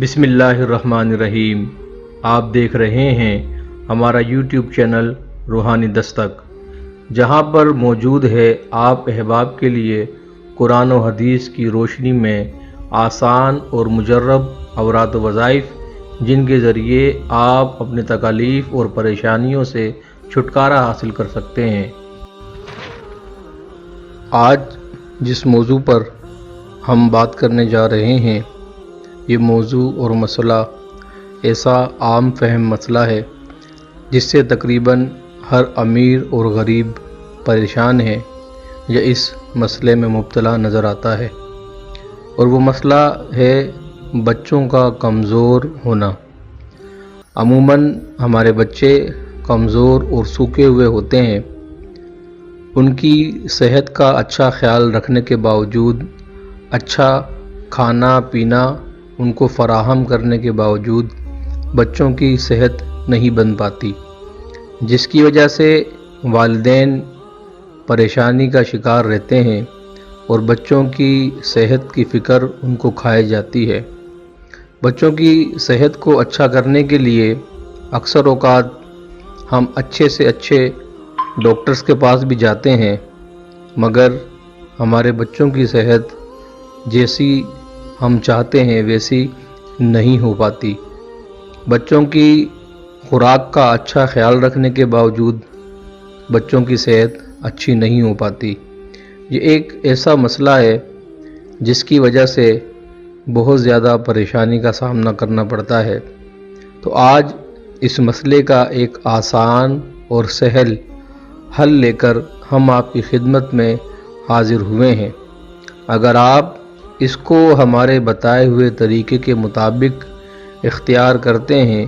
بسم اللہ الرحمن الرحیم۔ آپ دیکھ رہے ہیں ہمارا یوٹیوب چینل روحانی دستک، جہاں پر موجود ہے آپ احباب کے لیے قرآن و حدیث کی روشنی میں آسان اور مجرب اوراد و وظائف، جن کے ذریعے آپ اپنے تکالیف اور پریشانیوں سے چھٹکارا حاصل کر سکتے ہیں۔ آج جس موضوع پر ہم بات کرنے جا رہے ہیں، یہ موضوع اور مسئلہ ایسا عام فہم مسئلہ ہے جس سے تقریباً ہر امیر اور غریب پریشان ہے یا اس مسئلے میں مبتلا نظر آتا ہے، اور وہ مسئلہ ہے بچوں کا کمزور ہونا۔ عموماً ہمارے بچے کمزور اور سوکھے ہوئے ہوتے ہیں۔ ان کی صحت کا اچھا خیال رکھنے کے باوجود، اچھا کھانا پینا ان کو فراہم کرنے کے باوجود بچوں کی صحت نہیں بن پاتی، جس کی وجہ سے والدین پریشانی کا شکار رہتے ہیں اور بچوں کی صحت کی فکر ان کو کھائے جاتی ہے۔ بچوں کی صحت کو اچھا کرنے کے لیے اکثر اوقات ہم اچھے سے اچھے ڈاکٹرز کے پاس بھی جاتے ہیں، مگر ہمارے بچوں کی صحت جیسی ہم چاہتے ہیں ویسی نہیں ہو پاتی۔ بچوں کی خوراک کا اچھا خیال رکھنے کے باوجود بچوں کی صحت اچھی نہیں ہو پاتی۔ یہ ایک ایسا مسئلہ ہے جس کی وجہ سے بہت زیادہ پریشانی کا سامنا کرنا پڑتا ہے۔ تو آج اس مسئلے کا ایک آسان اور سہل حل لے کر ہم آپ کی خدمت میں حاضر ہوئے ہیں۔ اگر آپ اس کو ہمارے بتائے ہوئے طریقے کے مطابق اختیار کرتے ہیں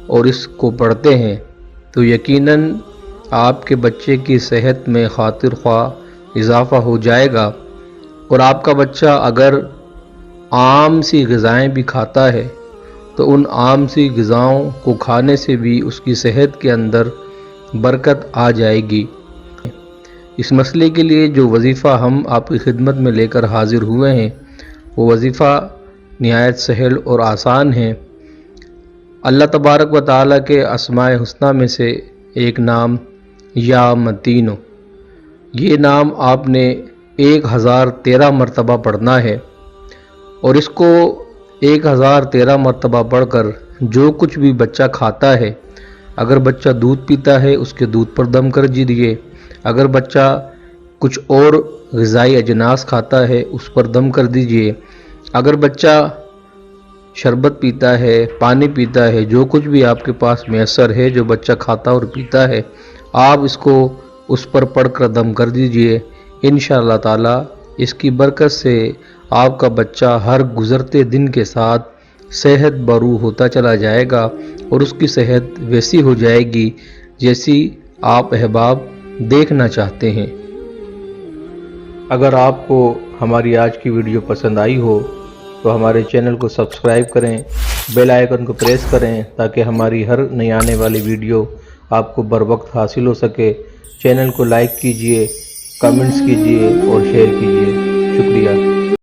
اور اس کو پڑھتے ہیں تو یقیناً آپ کے بچے کی صحت میں خاطر خواہ اضافہ ہو جائے گا، اور آپ کا بچہ اگر عام سی غذائیں بھی کھاتا ہے تو ان عام سی غذاؤں کو کھانے سے بھی اس کی صحت کے اندر برکت آ جائے گی۔ اس مسئلے کے لیے جو وظیفہ ہم آپ کی خدمت میں لے کر حاضر ہوئے ہیں، وہ وظیفہ نہایت سہل اور آسان ہے۔ اللہ تبارک و تعالیٰ کے اسماء حسنی میں سے ایک نام یا متینو، یہ نام آپ نے 1013 مرتبہ پڑھنا ہے، اور اس کو 1013 مرتبہ پڑھ کر جو کچھ بھی بچہ کھاتا ہے، اگر بچہ دودھ پیتا ہے اس کے دودھ پر دم کر دیجیے، اگر بچہ کچھ اور غذائی اجناس کھاتا ہے اس پر دم کر دیجیے، اگر بچہ شربت پیتا ہے، پانی پیتا ہے، جو کچھ بھی آپ کے پاس میسر ہے جو بچہ کھاتا اور پیتا ہے، آپ اس کو اس پر پڑھ کر دم کر دیجیے۔ انشاءاللہ تعالی اس کی برکت سے آپ کا بچہ ہر گزرتے دن کے ساتھ صحت برو ہوتا چلا جائے گا، اور اس کی صحت ویسی ہو جائے گی جیسی آپ احباب دیکھنا چاہتے ہیں۔ اگر آپ کو ہماری آج کی ویڈیو پسند آئی ہو تو ہمارے چینل کو سبسکرائب کریں، بیل آئیکن کو پریس کریں تاکہ ہماری ہر نئی آنے والی ویڈیو آپ کو بر وقت حاصل ہو سکے۔ چینل کو لائک کیجئے، کمنٹس کیجئے اور شیئر کیجئے۔ شکریہ۔